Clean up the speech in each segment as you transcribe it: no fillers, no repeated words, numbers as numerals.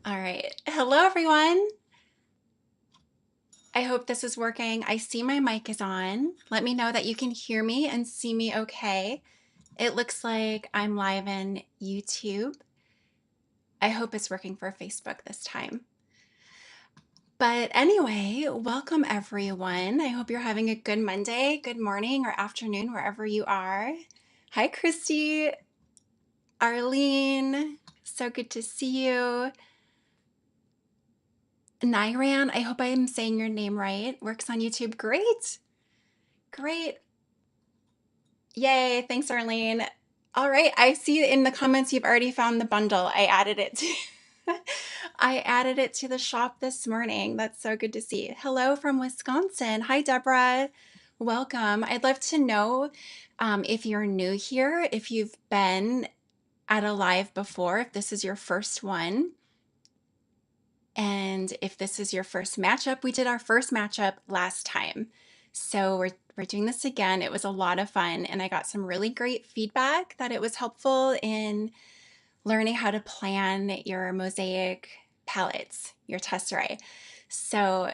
All right. Hello, everyone. I hope this is working. I see my mic is on. Let me know that you can hear me and see me okay. It looks like I'm live in YouTube. I hope it's working for Facebook this time. But anyway, welcome everyone. I hope you're having a good Monday, good morning, or afternoon, wherever you are. Hi, Christy, Arlene. So good to see you. Nyran, I hope I am saying your name right. Works on YouTube. Great. Great. Yay. Thanks, Arlene. All right. I see in the comments you've already found the bundle. I added it to I added it to the shop this morning. That's so good to see. Hello from Wisconsin. Hi, Deborah. Welcome. I'd love to know if you're new here, if you've been at a live before, if this is your first one. And if this is your first matchup, we did our first matchup last time. So we're doing this again. It was a lot of fun, and I got some really great feedback that it was helpful in learning how to plan your mosaic palettes, your tesserae. So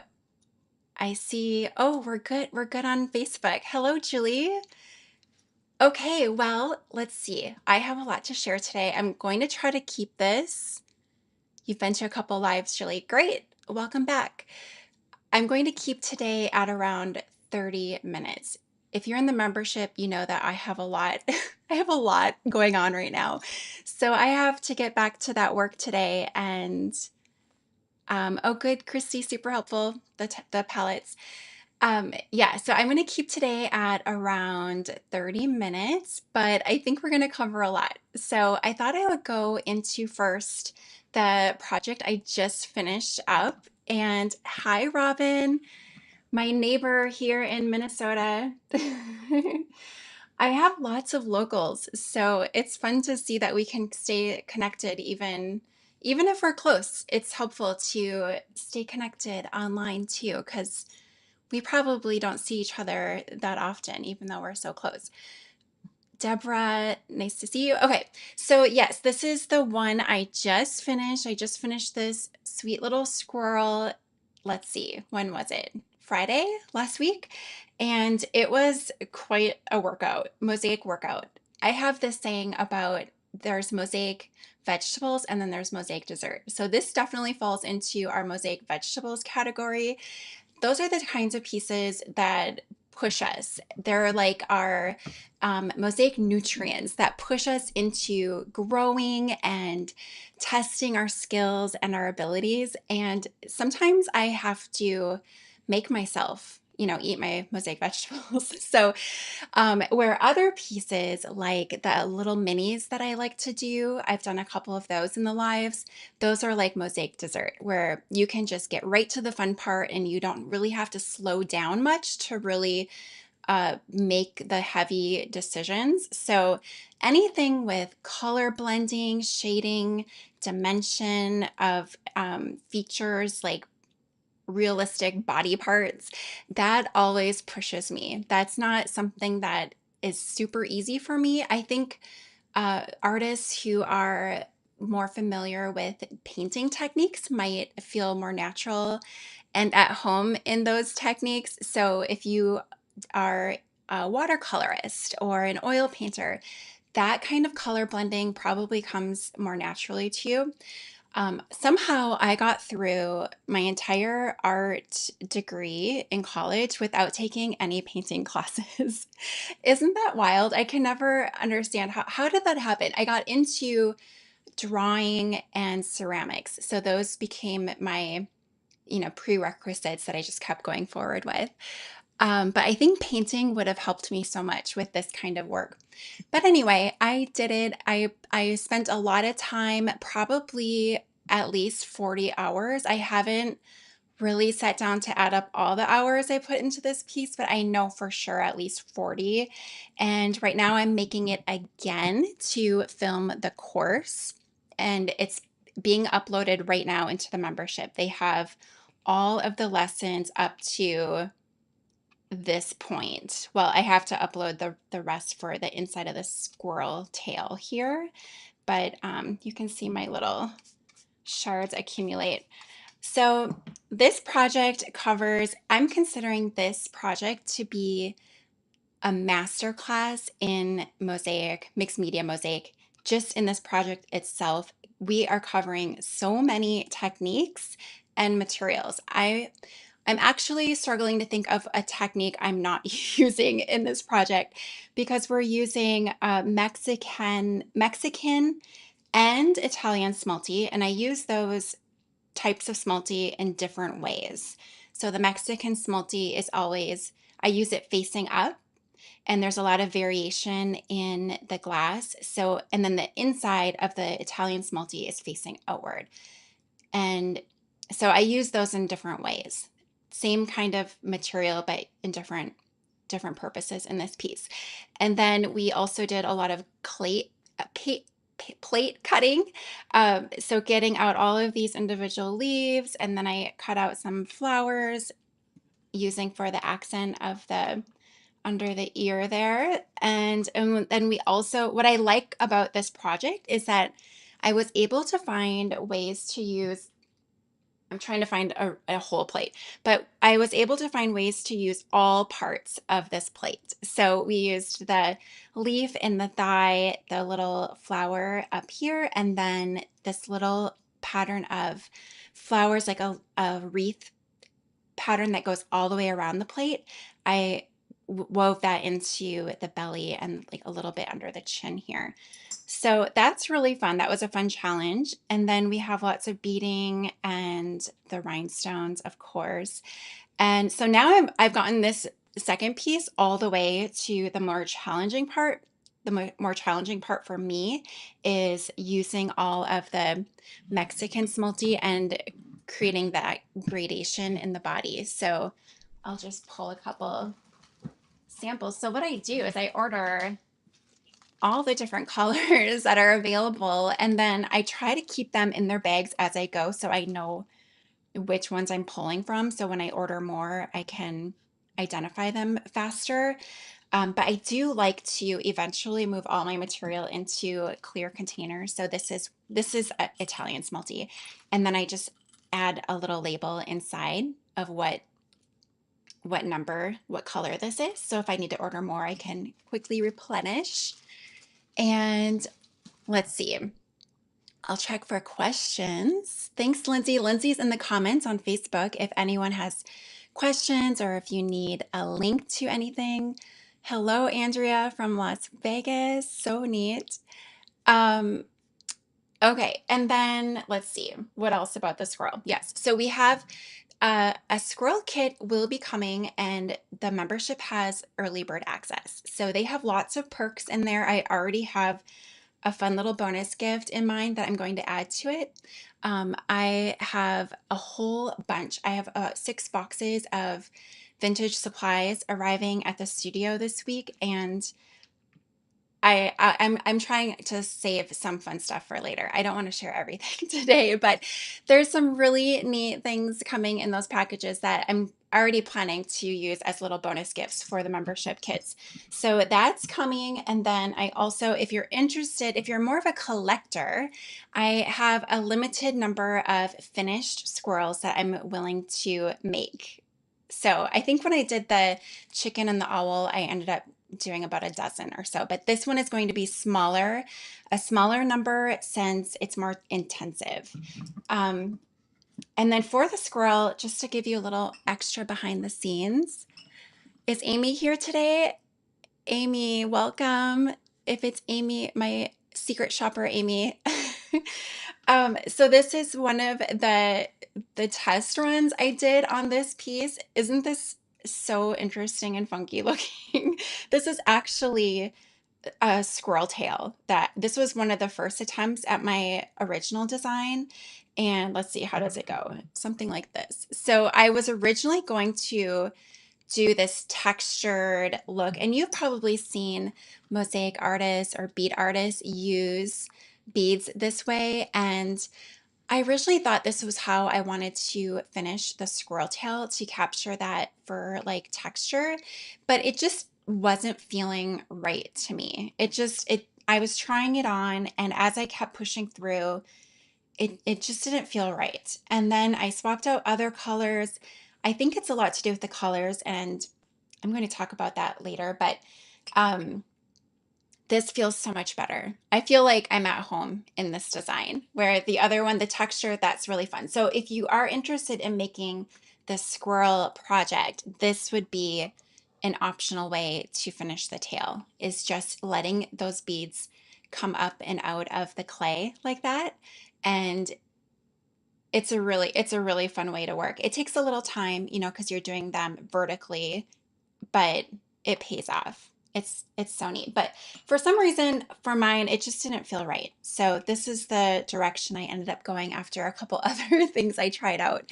I see, oh, we're good. We're good on Facebook. Hello, Julie. Okay, well, let's see. I have a lot to share today. I'm going to try to keep this. You've been to a couple lives, Julie. Great. Welcome back. I'm going to keep today at around 30 minutes. If you're in the membership, you know that I have a lot. I have a lot going on right now. So I have to get back to that work today. And oh, good, Christy, super helpful. The palettes. Yeah, so I'm going to keep today at around 30 minutes, but I think we're going to cover a lot. So I thought I would go into first the project I just finished up. And hi, Robin, my neighbor here in Minnesota. I have lots of locals, so it's fun to see that we can stay connected even if we're close. It's helpful to stay connected online too, because we probably don't see each other that often, even though we're so close. Deborah, nice to see you. Okay, so yes, this is the one I just finished. I just finished this sweet little squirrel. Let's see, when was it? Friday last week? And it was quite a workout, mosaic workout. I have this saying about there's mosaic vegetables and then there's mosaic dessert. So this definitely falls into our mosaic vegetables category. Those are the kinds of pieces that push us. They're like our mosaic nutrients that push us into growing and testing our skills and our abilities. And sometimes I have to make myself, eat my mosaic vegetables. So where other pieces, like the little minis that I like to do, I've done a couple of those in the lives. Those are like mosaic dessert, where you can just get right to the fun part and you don't really have to slow down much to really make the heavy decisions. So anything with color blending, shading, dimension of features like realistic body parts, that always pushes me. That's not something that is super easy for me. I think artists who are more familiar with painting techniques might feel more natural and at home in those techniques. So if you are a watercolorist or an oil painter, that kind of color blending probably comes more naturally to you. Somehow I got through my entire art degree in college without taking any painting classes. Isn't that wild? I can never understand how did that happen? I got into drawing and ceramics. So those became my, prerequisites that I just kept going forward with. But I think painting would have helped me so much with this kind of work. But anyway, I did it. I spent a lot of time, probably at least 40 hours. I haven't really sat down to add up all the hours I put into this piece, but I know for sure at least 40. And right now I'm making it again to film the course, and it's being uploaded right now into the membership. They have all of the lessons up to this point. Well, I have to upload the rest for the inside of the squirrel tail here, but you can see my little shards accumulate. So this project covers, I'm considering this project to be a masterclass in mosaic, mixed media mosaic. Just in this project itself, we are covering so many techniques and materials. I'm actually struggling to think of a technique I'm not using in this project because we're using Mexican and Italian smalty, and I use those types of smalty in different ways. So the Mexican smalty is always, I use it facing up, and there's a lot of variation in the glass. So, and then the inside of the Italian smalty is facing outward. And so I use those in different ways. Same kind of material, but in different purposes in this piece. And then we also did a lot of plate cutting. So getting out all of these individual leaves, and then I cut out some flowers using for the accent of the under the ear there. And then we also, what I like about this project is that I was able to find ways to use, I'm trying to find a whole plate, but I was able to find ways to use all parts of this plate. So we used the leaf in the thigh, the little flower up here, and then this little pattern of flowers, like a wreath pattern that goes all the way around the plate. I wove that into the belly and like a little bit under the chin here. So that's really fun. That was a fun challenge. And then we have lots of beading and the rhinestones, of course. And so now I've gotten this second piece all the way to the more challenging part. The more challenging part for me is using all of the Mexican smalty and creating that gradation in the body. So I'll just pull a couple samples. So what I do is I order all the different colors that are available, and then I try to keep them in their bags as I go so I know which ones I'm pulling from. So when I order more, I can identify them faster. But I do like to eventually move all my material into clear containers. So this is Italian smalty, and then I just add a little label inside of what number, what color this is. So if I need to order more, I can quickly replenish. And let's see. I'll check for questions. Thanks, Lindsay. Lindsay's in the comments on Facebook if anyone has questions or if you need a link to anything. Hello, Andrea from Las Vegas. So neat. Um, okay, and then let's see. What else about the squirrel? Yes, so we have a squirrel kit will be coming, and the membership has early bird access. So they have lots of perks in there. I already have a fun little bonus gift in mind that I'm going to add to it. I have a whole bunch. I have 6 boxes of vintage supplies arriving at the studio this week, and I'm trying to save some fun stuff for later. I don't want to share everything today, but there's some really neat things coming in those packages that I'm already planning to use as little bonus gifts for the membership kits. So that's coming. And then I also, if you're interested, if you're more of a collector, I have a limited number of finished squirrels that I'm willing to make. So I think when I did the chicken and the owl, I ended up doing about a dozen or so, but this one is going to be smaller, a smaller number since it's more intensive. Um, and then for the squirrel, just to give you a little extra behind the scenes, is Amy here today? Amy, welcome. If it's Amy, my secret shopper, Amy. So this is one of the test runs I did on this piece. Isn't this so interesting and funky looking? This is actually a squirrel tail. That this was one of the first attempts at my original design. And let's see, how does it go? Something like this. So I was originally going to do this textured look, and you've probably seen mosaic artists or bead artists use beads this way. And I originally thought this was how I wanted to finish the squirrel tail, to capture that fur like texture, but it just wasn't feeling right to me. I was trying it on, and as I kept pushing through, it just didn't feel right. And then I swapped out other colors. I think it's a lot to do with the colors, and I'm going to talk about that later, but um, this feels so much better. I feel like I'm at home in this design, where the other one, the texture, that's really fun. So if you are interested in making the squirrel project, this would be an optional way to finish the tail, is just letting those beads come up and out of the clay like that. And it's a really fun way to work. It takes a little time, because you're doing them vertically, but it pays off. It's so neat. But for some reason, for mine, it just didn't feel right. So this is the direction I ended up going after a couple other things I tried out.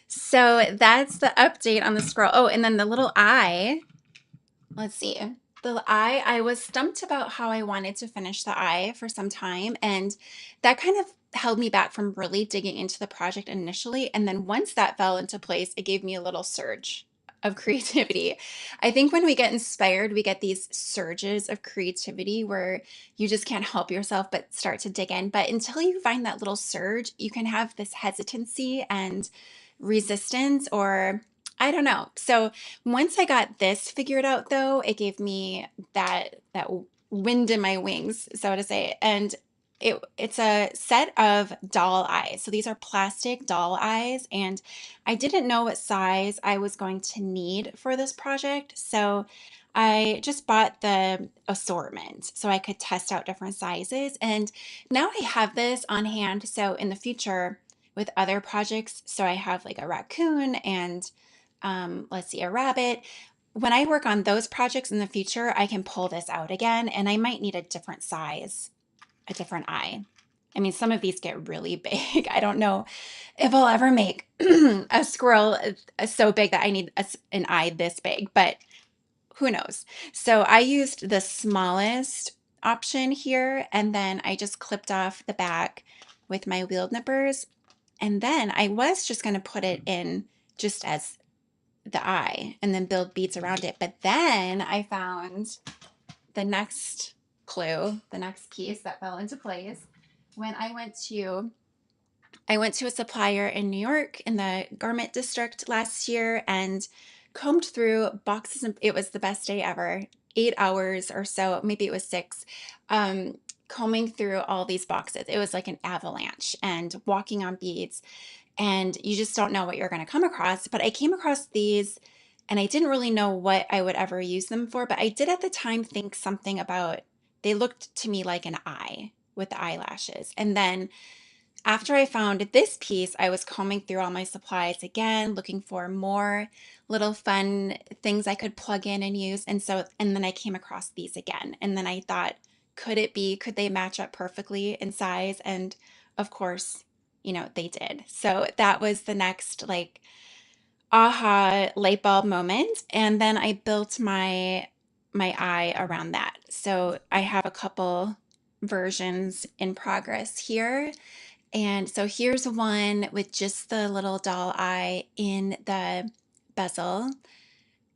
So that's the update on the scroll. Oh, and then the little eye. Let's see. The eye, I was stumped about how I wanted to finish the eye for some time, and that kind of held me back from really digging into the project initially. And then once that fell into place, it gave me a little surge of creativity. I think when we get inspired, we get these surges of creativity where you just can't help yourself but start to dig in. But until you find that little surge, you can have this hesitancy and resistance, or I don't know. So once I got this figured out, though, it gave me that wind in my wings, so to say. And it's a set of doll eyes. So these are plastic doll eyes, and I didn't know what size I was going to need for this project. So I just bought the assortment so I could test out different sizes. And now I have this on hand. So in the future with other projects, so I have like a raccoon and let's see, a rabbit. When I work on those projects in the future, I can pull this out again, and I might need a different size, a different eye. I mean, some of these get really big. I don't know if I'll ever make a squirrel so big that I need an eye this big, but who knows? So I used the smallest option here, and then I just clipped off the back with my wheel nippers. And then I was just going to put it in just as the eye and then build beads around it. But then I found the next clue, the next piece that fell into place when I went to a supplier in New York in the garment district last year and combed through boxes, and it was the best day ever. 8 hours or so, maybe it was six, combing through all these boxes. It was like an avalanche and walking on beads, and you just don't know what you're going to come across. But I came across these, and I didn't really know what I would ever use them for, but I did at the time think something about, they looked to me like an eye with the eyelashes. And then after I found this piece, I was combing through all my supplies again, looking for more little fun things I could plug in and use. And then I came across these again. And then I thought, could they match up perfectly in size? And of course, they did. So that was the next like aha light bulb moment. And then I built my eye around that. So I have a couple versions in progress here. And so here's one with just the little doll eye in the bezel.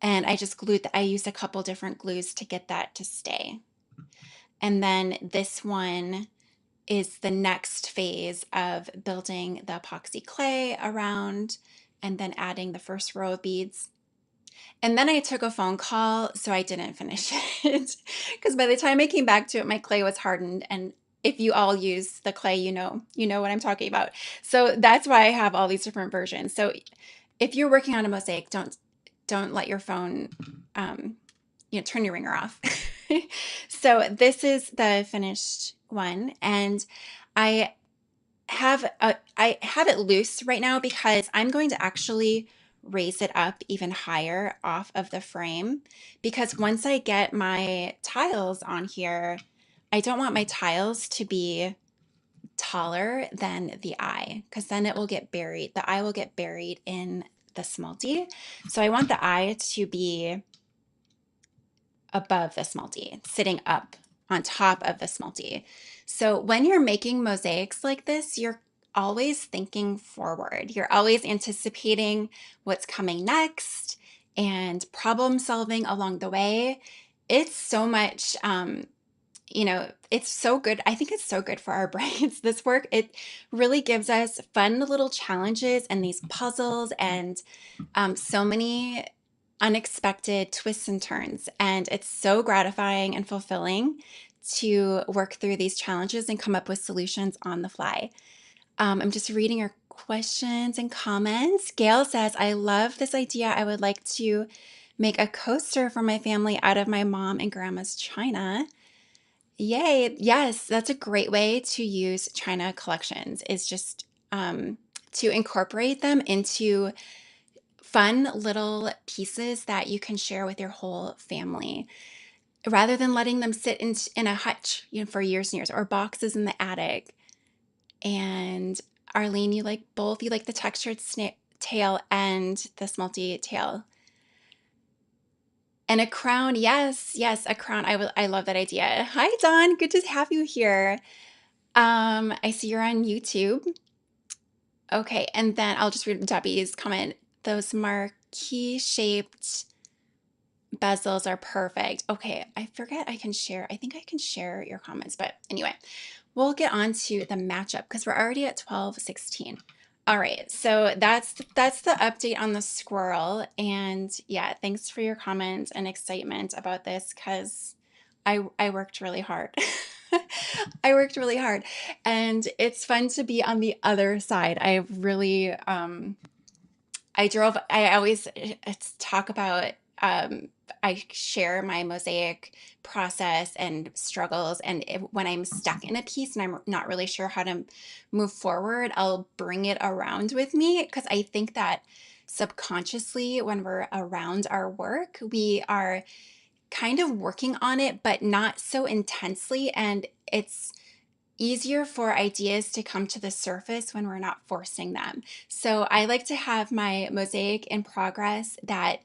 And I used a couple different glues to get that to stay. And then this one is the next phase of building the epoxy clay around and then adding the first row of beads. And then I took a phone call, so I didn't finish it. Because by the time I came back to it, my clay was hardened. And if you all use the clay, you know what I'm talking about. So that's why I have all these different versions. So if you're working on a mosaic, don't let your phone, turn your ringer off. So this is the finished one, and I I have it loose right now because I'm going to actually raise it up even higher off of the frame, because once I get my tiles on here, I don't want my tiles to be taller than the eye, because then it will get buried. The eye will get buried in the smalty. So I want the eye to be above the smalty, sitting up on top of the smalty. So when you're making mosaics like this, you're always thinking forward. You're always anticipating what's coming next and problem solving along the way. It's so much it's so good. I think it's so good for our brains, this work. It really gives us fun little challenges and these puzzles and so many unexpected twists and turns. And it's so gratifying and fulfilling to work through these challenges and come up with solutions on the fly. I'm just reading your questions and comments. Gail says, I love this idea. I would like to make a coaster for my family out of my mom and grandma's china. Yay. Yes, that's a great way to use china collections, is just to incorporate them into fun little pieces that you can share with your whole family rather than letting them sit in a hutch, for years and years, or boxes in the attic. And Arlene, you like both? You like the textured tail and the smelty tail. And a crown, yes, yes, a crown. I love that idea. Hi, Don. Good to have you here. I see you're on YouTube. Okay, and then I'll just read Debbie's comment. Those marquee shaped bezels are perfect. Okay, I forget I can share. I think I can share your comments, but anyway, we'll get on to the matchup because we're already at 12:16. All right, so that's the update on the squirrel. And yeah, thanks for your comments and excitement about this because I worked really hard. I worked really hard, and it's fun to be on the other side. I really I always talk about, I share my mosaic process and struggles. And when I'm stuck in a piece and I'm not really sure how to move forward, I'll bring it around with me because I think that subconsciously, when we're around our work, we are kind of working on it, but not so intensely. And it's easier for ideas to come to the surface when we're not forcing them. So I like to have my mosaic in progress that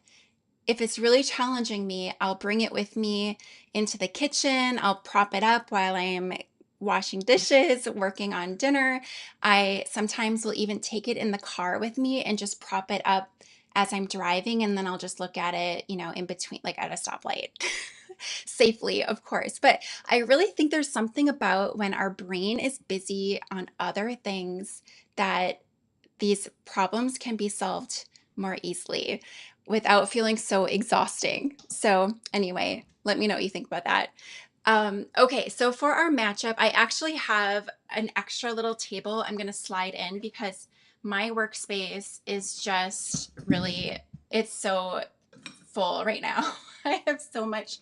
if it's really challenging me, I'll bring it with me into the kitchen. I'll prop it up while I'm washing dishes, working on dinner. I sometimes will even take it in the car with me and just prop it up as I'm driving. And then I'll just look at it, in between, like at a stoplight. Safely, of course. But I really think there's something about when our brain is busy on other things that these problems can be solved more easily without feeling so exhausting. So, anyway, let me know what you think about that. Okay, so for our matchup, I actually have an extra little table I'm going to slide in because my workspace is just really, it's so full right now. I have so much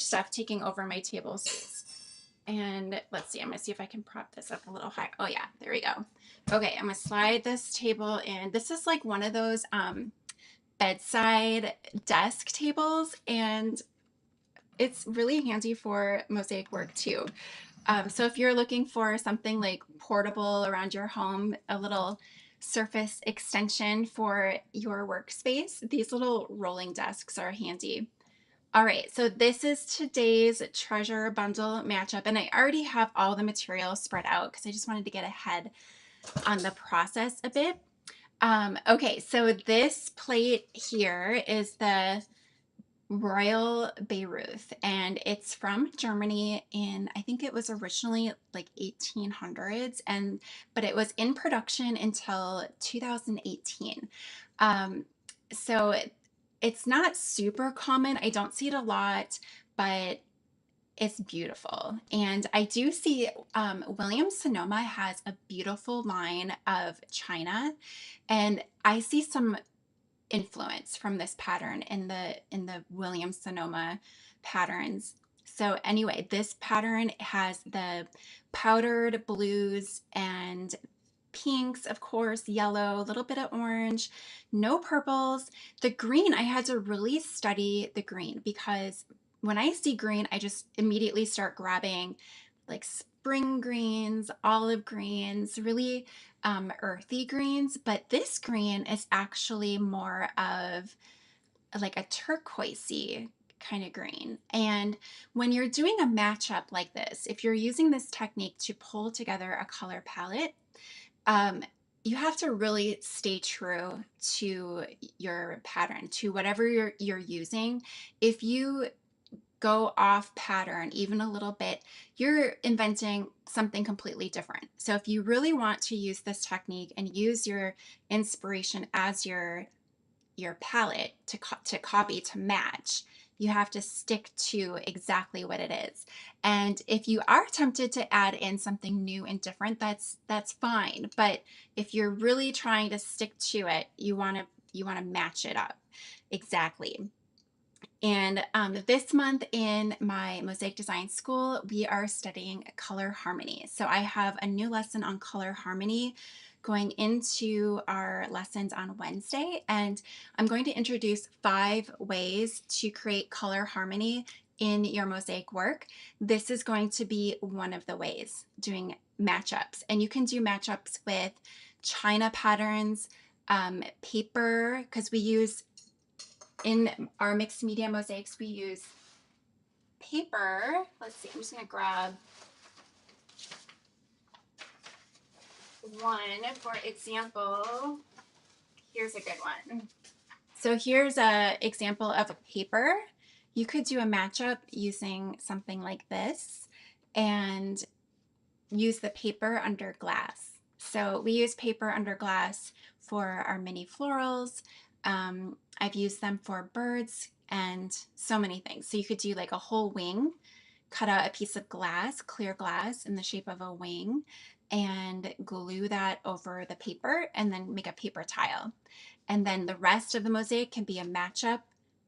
stuff taking over my table space. And let's see, I'm gonna see if I can prop this up a little higher. Oh yeah, there we go. Okay, I'm gonna slide this table in. This is like one of those bedside desk tables, and it's really handy for mosaic work too. So if you're looking for something like portable around your home, a little surface extension for your workspace, these little rolling desks are handy. All right, so this is today's treasure bundle matchup, and I already have all the material spread out because I just wanted to get ahead on the process a bit. Okay, so this plate here is the Royal Bayreuth, and it's from Germany in, I think it was originally like 1800s, but it was in production until 2018. Um, so it's not super common. I don't see it a lot, but it's beautiful. And I do see Williams Sonoma has a beautiful line of china, and I see some influence from this pattern in the Williams Sonoma patterns. So anyway, this pattern has the powdered blues and pinks, of course, yellow, a little bit of orange, no purples. The green, I had to really study the green because when I see green, I just immediately start grabbing like spring greens, olive greens, really earthy greens. But this green is actually more of like a turquoisey kind of green. And when you're doing a matchup like this, if you're using this technique to pull together a color palette, um, you have to really stay true to your pattern, to whatever you're using. If you go off pattern even a little bit, you're inventing something completely different. So if you really want to use this technique and use your inspiration as your palette to copy, to match, you have to stick to exactly what it is. And if you are tempted to add in something new and different, that's fine. But if you're really trying to stick to it, you want to match it up exactly. And this month in my mosaic design school, we are studying color harmony. So I have a new lesson on color harmony going into our lessons on Wednesday. And I'm going to introduce 5 ways to create color harmony in your mosaic work. This is going to be one of the ways, doing matchups. And you can do matchups with china patterns, paper, because we use in our mixed media mosaics, we use paper. Let's see, I'm just going to grab one for example. Here's a good one. So here's an example of a paper. You could do a matchup using something like this and use the paper under glass. So we use paper under glass for our mini florals. I've used them for birds and so many things. So you could do like a whole wing, cut out a piece of glass, clear glass in the shape of a wing, and glue that over the paper and then make a paper tile. And then the rest of the mosaic can be a matchup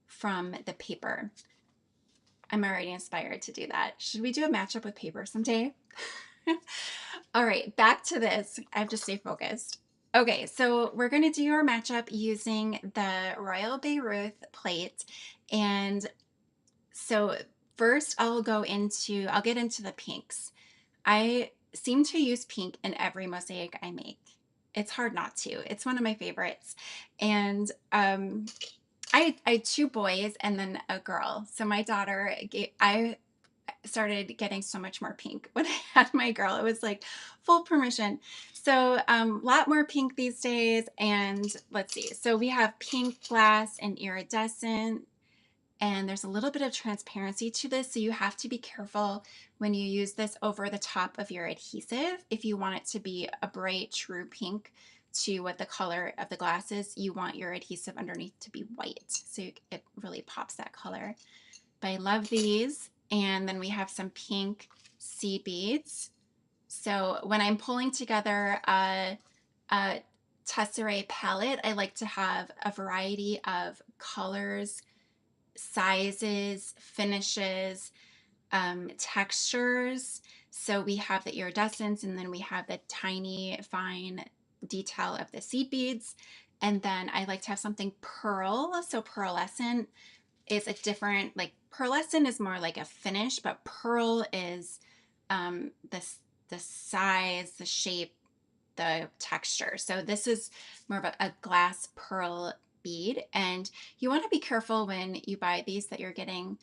from the paper. I'm already inspired to do that. Should we do a matchup with paper someday? All right, back to this. I have to stay focused. Okay, so we're going to do our matchup using the Royal Bayreuth plate. And so first I'll get into the pinks. I seem to use pink in every mosaic I make. It's hard not to. It's one of my favorites. And I had 2 boys and then a girl. So my daughter, I started getting so much more pink when I had my girl. It was like full permission. So a lot more pink these days. And let's see. So we have pink glass and iridescent. And there's a little bit of transparency to this. So you have to be careful when you use this over the top of your adhesive. If you want it to be a bright, true pink to what the color of the glass is, you want your adhesive underneath to be white. So it really pops that color. But I love these. And then we have some pink seed beads. So when I'm pulling together a Tesserae palette, I like to have a variety of colors, sizes, finishes, textures. So we have the iridescence, and then we have the tiny fine detail of the seed beads. And then I like to have something pearl. So pearlescent is a different, like pearlescent is more like a finish, but pearl is the size, the shape, the texture. So this is more of a glass pearl bead. And you want to be careful when you buy these that you're getting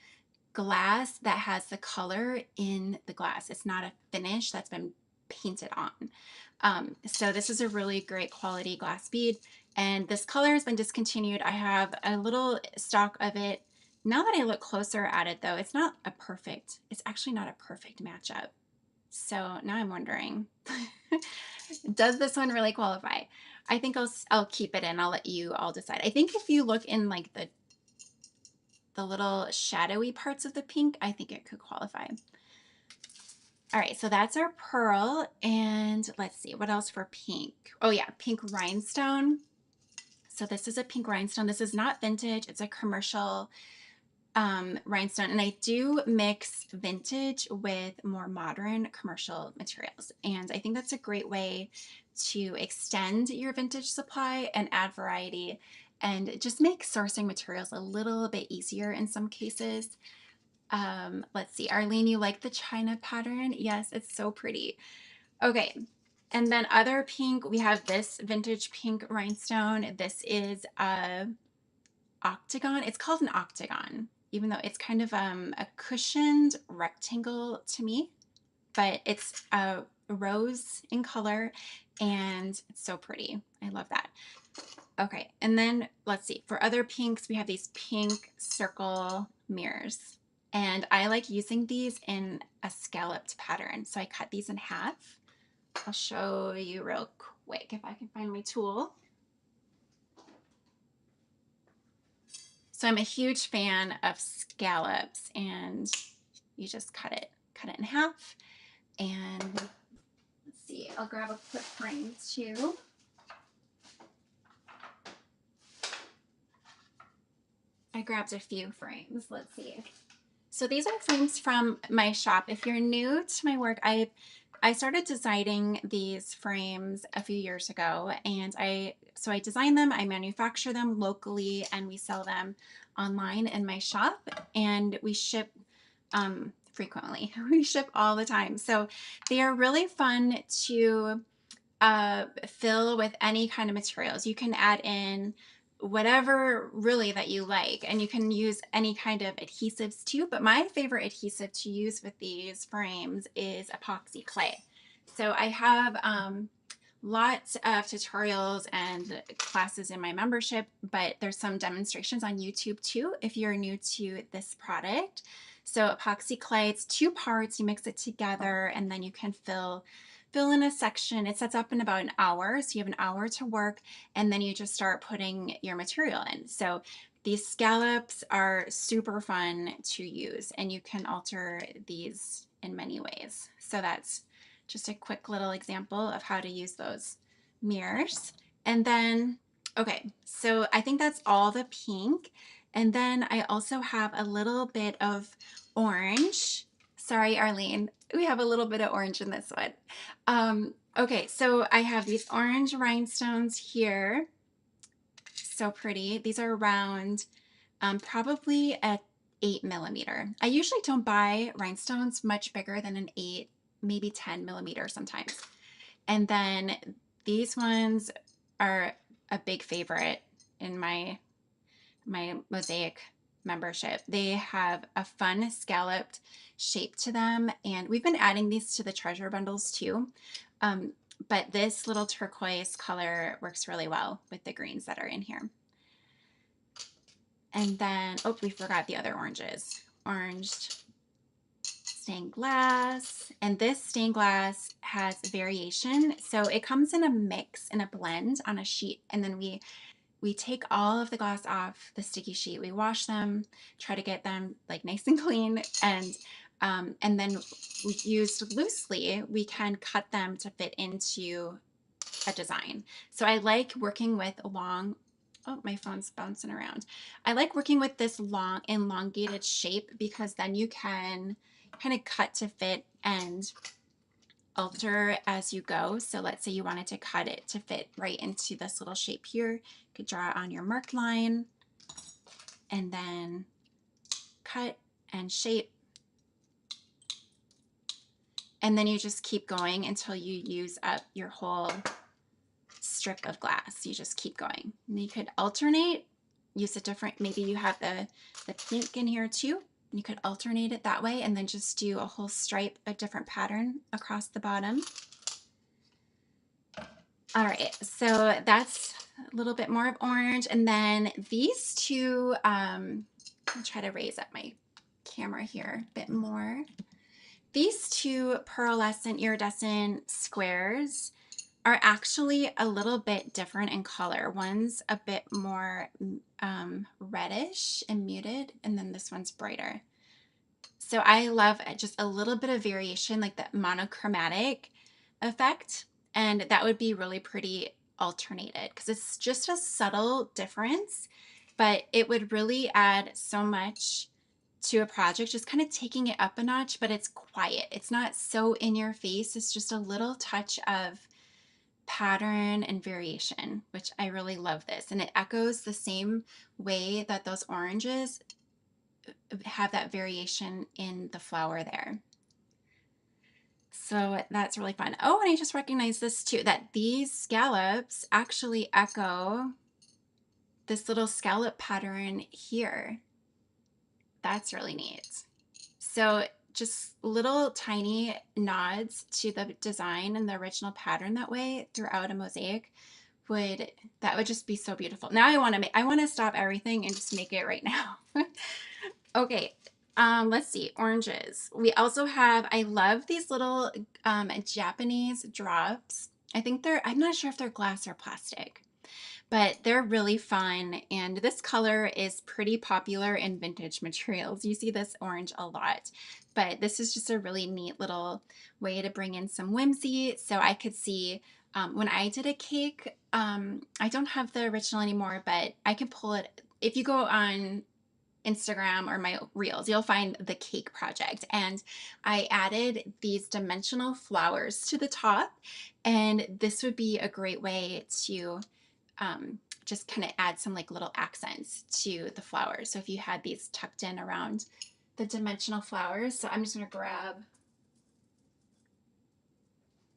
glass that has the color in the glass. It's not a finish that's been painted on. So this is a really great quality glass bead. And this color has been discontinued. I have a little stock of it. Now that I look closer at it though, it's actually not a perfect matchup. So now I'm wondering, does this one really qualify? I think I'll keep it in. I'll let you all decide. I think if you look in like the little shadowy parts of the pink, I think it could qualify. All right, so that's our pearl. And let's see, what else for pink? Oh yeah, pink rhinestone. So this is a pink rhinestone. This is not vintage. It's a commercial rhinestone. And I do mix vintage with more modern commercial materials. And I think that's a great way to extend your vintage supply and add variety and just make sourcing materials a little bit easier in some cases. Let's see, Arlene, you like the china pattern? Yes, it's so pretty. Okay, and then other pink, we have this vintage pink rhinestone. This is a octagon. It's called an octagon, even though it's kind of a cushioned rectangle to me, but it's a rose in color and it's so pretty. I love that. Okay, and then let's see, for other pinks, we have these pink circle mirrors. And I like using these in a scalloped pattern. So I cut these in half. I'll show you real quick if I can find my tool. So I'm a huge fan of scallops, and you just cut it in half. And let's see, I'll grab a quick frame too. I grabbed a few frames. Let's see. So these are frames from my shop. If you're new to my work, I started designing these frames a few years ago, and I design them, I manufacture them locally, and we sell them online in my shop, and we ship frequently. We ship all the time. So they are really fun to fill with any kind of materials. You can add in whatever really that you like, and you can use any kind of adhesives too, but my favorite adhesive to use with these frames is epoxy clay. So I have lots of tutorials and classes in my membership, but there's some demonstrations on YouTube too if you're new to this product. So epoxy clay, it's 2 parts, you mix it together, and then you can fill in a section. It sets up in about an hour, so you have an hour to work, and then you just start putting your material in. So these scallops are super fun to use, and you can alter these in many ways. So that's just a quick little example of how to use those mirrors. And then, okay, so I think that's all the pink. And then I also have a little bit of orange. Sorry, Arlene, we have a little bit of orange in this one. Okay, so I have these orange rhinestones here. So pretty. These are round, probably at 8 millimeter. I usually don't buy rhinestones much bigger than an 8, maybe 10 millimeter sometimes. And then these ones are a big favorite in my Mosaic membership. They have a fun scalloped shape to them, and we've been adding these to the treasure bundles too. But this little turquoise color works really well with the greens that are in here. And then, oh, we forgot the other oranges. Orange stained glass. And this stained glass has variation. So it comes in a mix, in a blend on a sheet. And then we take all of the glass off the sticky sheet. We wash them, try to get them like nice and clean. And then used loosely, we can cut them to fit into a design. So I like working with long, oh, my phone's bouncing around. I like working with this long elongated shape because then you can kind of cut to fit and alter as you go. So let's say you wanted to cut it to fit right into this little shape here. You could draw it on your marked line and then cut and shape. And then you just keep going until you use up your whole strip of glass. You just keep going. And you could alternate, use a different, maybe you have the pink in here too. You could alternate it that way and then just do a whole stripe, a different pattern across the bottom. All right, so that's a little bit more of orange. And then these two, I'll try to raise up my camera here a bit more. These two pearlescent, iridescent squares are actually a little bit different in color. One's a bit more reddish and muted, and then this one's brighter. So I love just a little bit of variation, like that monochromatic effect, and that would be really pretty alternated because it's just a subtle difference, but it would really add so much to a project, just kind of taking it up a notch, but it's quiet. It's not so in your face. It's just a little touch of pattern and variation, which I really love this. And it echoes the same way that those oranges have that variation in the flower there. So that's really fun. Oh, and I just recognized this too, that these scallops actually echo this little scallop pattern here. That's really neat. So just little tiny nods to the design and the original pattern that way throughout a mosaic would just be so beautiful. Now I want to stop everything and just make it right now. Okay, Let's see, oranges. We also have, I love these little Japanese drops. I'm not sure if they're glass or plastic, but they're really fun. And this color is pretty popular in vintage materials. You see this orange a lot, but this is just a really neat little way to bring in some whimsy. So I could see when I did a cake, I don't have the original anymore, but I can pull it. If you go on Instagram or my reels, you'll find the cake project. And I added these dimensional flowers to the top. And this would be a great way to just kind of add some like little accents to the flowers. So if you had these tucked in around the dimensional flowers, so I'm just going to grab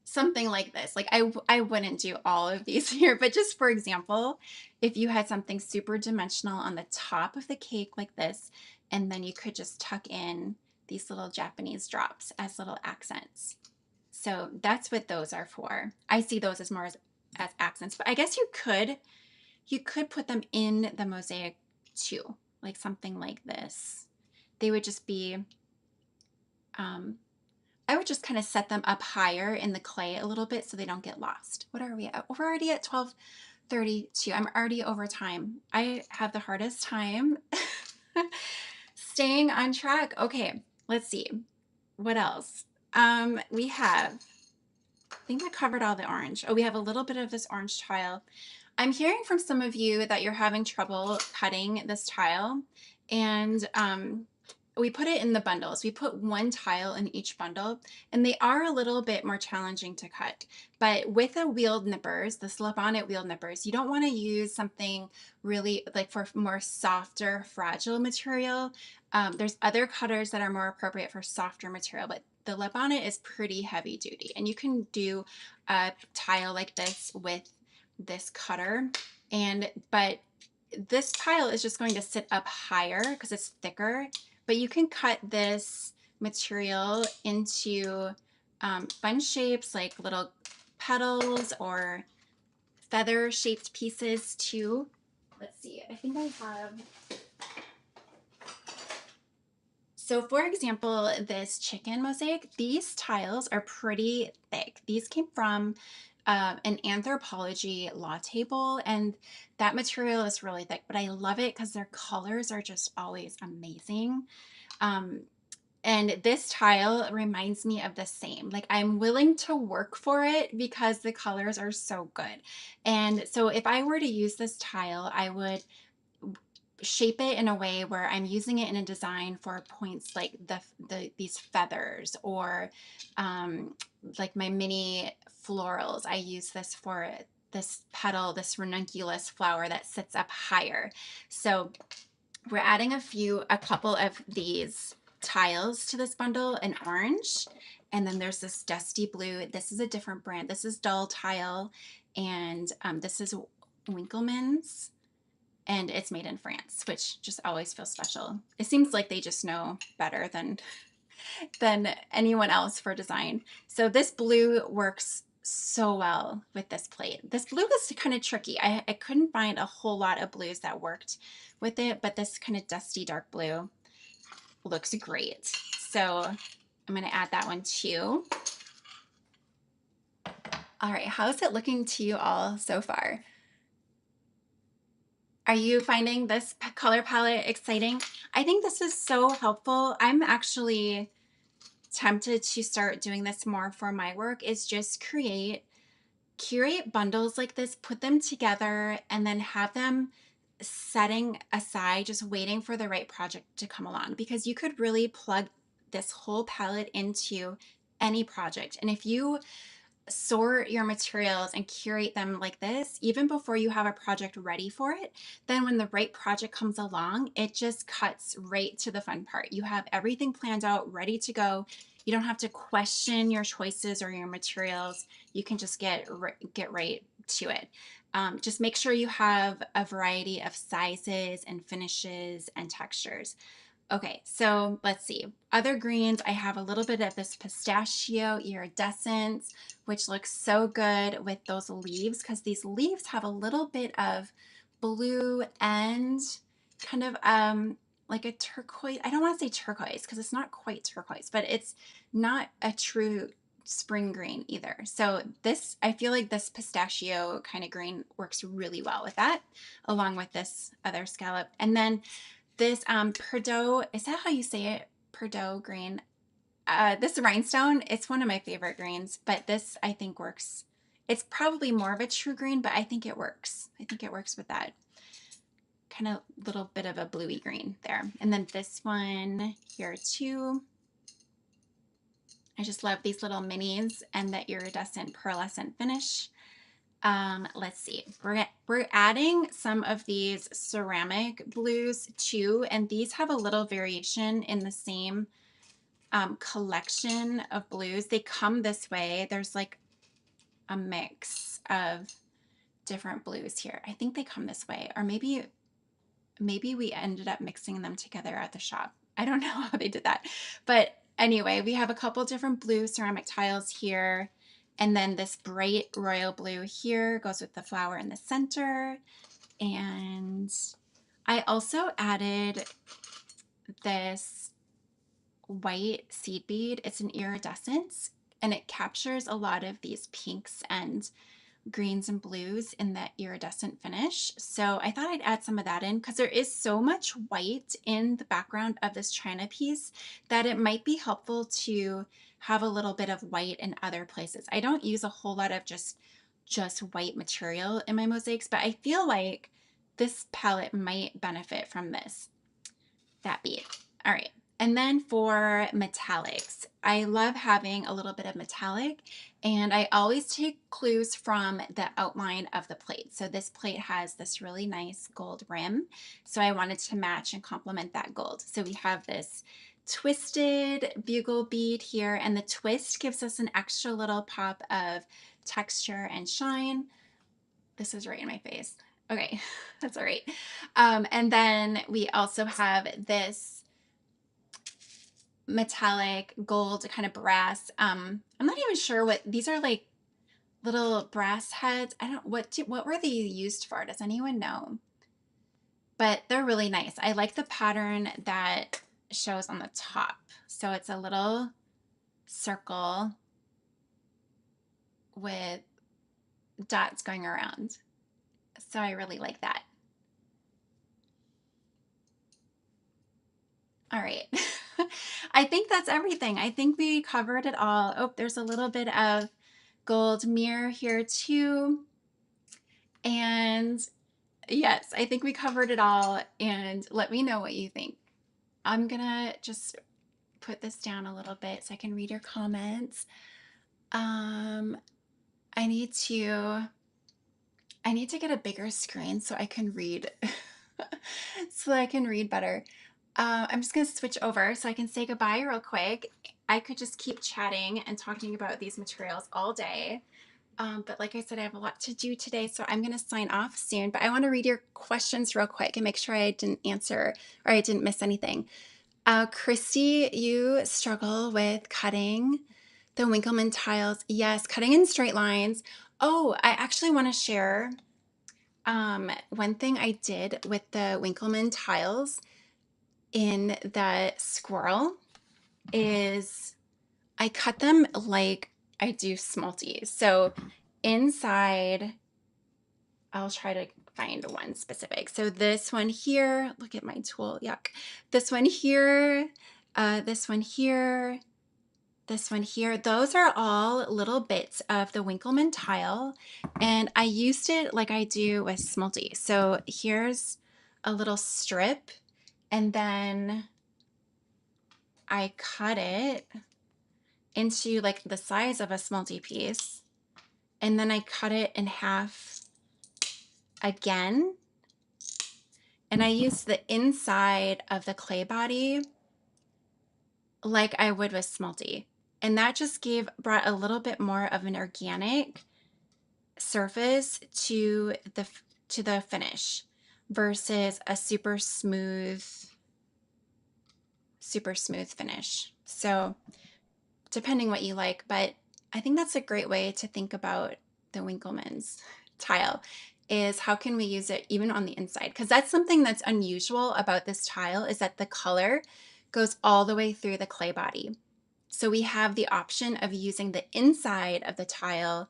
something like this. Like I wouldn't do all of these here, but just for example, if you had something super dimensional on the top of the cake like this, and then you could just tuck in these little Japanese drops as little accents. So that's what those are for. I see those as more as accents, but I guess you could put them in the mosaic too, like something like this. They would just be I would just kind of set them up higher in the clay a little bit so they don't get lost. What are we at? We're already at 12:32. I'm already over time. I have the hardest time staying on track. Okay, let's see. What else? We have, I think I covered all the orange. Oh, we have a little bit of this orange tile. I'm hearing from some of you that you're having trouble cutting this tile, and we put it in the bundles. We put one tile in each bundle, and they are a little bit more challenging to cut. But with the wheeled nippers, the slip-on-it wheeled nippers, you don't want to use something really like for more softer, fragile material. There's other cutters that are more appropriate for softer material, but the lip-on-it is pretty heavy duty, and you can do a tile like this with this cutter, but this tile is just going to sit up higher because it's thicker, but you can cut this material into fun shapes like little petals or feather shaped pieces too. Let's see, I think I have. So for example, this chicken mosaic, these tiles are pretty thick. These came from an anthropology law table, and that material is really thick, but I love it because their colors are just always amazing. Um, and this tile reminds me of the same. Like I'm willing to work for it because the colors are so good. And so if I were to use this tile, I would shape it in a way where I'm using it in a design for points like these feathers or like my mini florals. I use this for this petal, this ranunculus flower that sits up higher. So we're adding a couple of these tiles to this bundle in orange. And then there's this dusty blue. This is a different brand. This is Dull Tile. And this is Winkleman's, and it's made in France, which just always feels special. It seems like they just know better than anyone else for design. So this blue works so well with this plate. This blue was kind of tricky. I couldn't find a whole lot of blues that worked with it, but this kind of dusty dark blue looks great. So I'm going to add that one too. All right, how's it looking to you all so far? Are you finding this color palette exciting? I think this is so helpful. I'm actually tempted to start doing this more for my work, is just curate bundles like this, put them together, and then have them setting aside, just waiting for the right project to come along, because you could really plug this whole palette into any project. And if you sort your materials and curate them like this, even before you have a project ready for it, then when the right project comes along, it just cuts right to the fun part. You have everything planned out, ready to go. You don't have to question your choices or your materials. You can just get right to it. Just make sure you have a variety of sizes and finishes and textures. Okay, so let's see. Other greens, I have a little bit of this pistachio iridescent, which looks so good with those leaves, because these leaves have a little bit of blue and kind of like a turquoise. I don't want to say turquoise because it's not quite turquoise, but it's not a true spring green either. So this, I feel like this pistachio kind of green works really well with that, along with this other scallop. And then this Perdot, is that how you say it? Perdot green. This rhinestone, it's one of my favorite greens, but this I think works. It's probably more of a true green, but I think it works. I think it works with that kind of little bit of a bluey green there. And then this one here too. I just love these little minis and the iridescent pearlescent finish. Let's see, we're adding some of these ceramic blues too, and these have a little variation in the same collection of blues. They come this way. There's like a mix of different blues here. I think they come this way, or maybe we ended up mixing them together at the shop. I don't know how they did that. But anyway, we have a couple different blue ceramic tiles here. And then this bright royal blue here goes with the flower in the center. And I also added this white seed bead. It's an iridescent, and it captures a lot of these pinks and greens and blues in that iridescent finish. So I thought I'd add some of that in because there is so much white in the background of this china piece that it might be helpful to have a little bit of white in other places. I don't use a whole lot of just white material in my mosaics, but I feel like this palette might benefit from that bead. All right. And then for metallics, I love having a little bit of metallic, and I always take clues from the outline of the plate. So this plate has this really nice gold rim, so I wanted to match and complement that gold. So we have this twisted bugle bead here, and the twist gives us an extra little pop of texture and shine. This is right in my face. Okay, that's all right. And then we also have this metallic gold kind of brass. I'm not even sure what these are, like little brass heads. I don't what were they used for? Does anyone know? But they're really nice. I like the pattern that shows on the top. So it's a little circle with dots going around. So I really like that. All right. I think that's everything. I think we covered it all. Oh, there's a little bit of gold mirror here too. And yes, I think we covered it all. And let me know what you think. I'm gonna just put this down a little bit so I can read your comments. I need to get a bigger screen so I can read so I can read better. I'm just gonna switch over so I can say goodbye real quick. I could just keep chatting and talking about these materials all day. But like I said, I have a lot to do today, so I'm going to sign off soon. But I want to read your questions real quick and make sure I didn't answer or I didn't miss anything. Christy, you struggle with cutting the Winkleman tiles. Yes, cutting in straight lines. Oh, I actually want to share one thing I did with the Winkleman tiles in the Squirrel is I cut them like I do Smalties. So inside, I'll try to find one specific. So this one here, look at my tool, yuck. This one here, this one here, this one here. Those are all little bits of the Winkleman tile, and I used it like I do with Smalty. So here's a little strip, and then I cut it into like the size of a Smalty piece, and then I cut it in half again, and I used the inside of the clay body like I would with Smalty, and that just brought a little bit more of an organic surface to the finish versus a super smooth finish. So depending what you like, but I think that's a great way to think about the Winkleman's tile. is how can we use it even on the inside? Because that's something that's unusual about this tile, is that the color goes all the way through the clay body. So we have the option of using the inside of the tile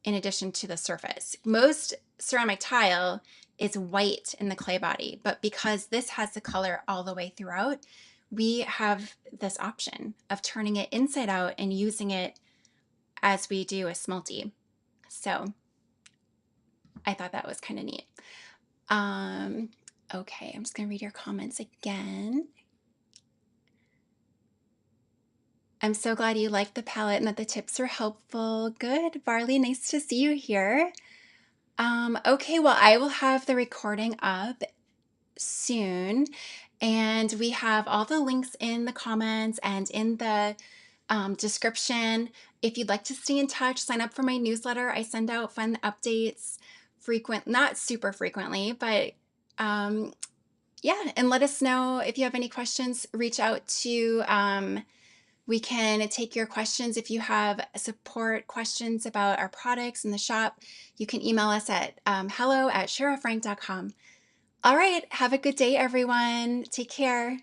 in addition to the surface. Most ceramic tile is white in the clay body, but because this has the color all the way throughout, we have this option of turning it inside out and using it as we do a smelty. So I thought that was kind of neat. Okay, I'm just gonna read your comments again. I'm so glad you liked the palette and that the tips were helpful. Good, Barley, nice to see you here. Okay, well, I will have the recording up soon, and we have all the links in the comments and in the description. If you'd like to stay in touch, sign up for my newsletter. I send out fun updates not super frequently, but yeah, and let us know if you have any questions. Reach out to we can take your questions. If you have support questions about our products in the shop, you can email us at hello@sharrafrank.com. All right, have a good day, everyone. Take care.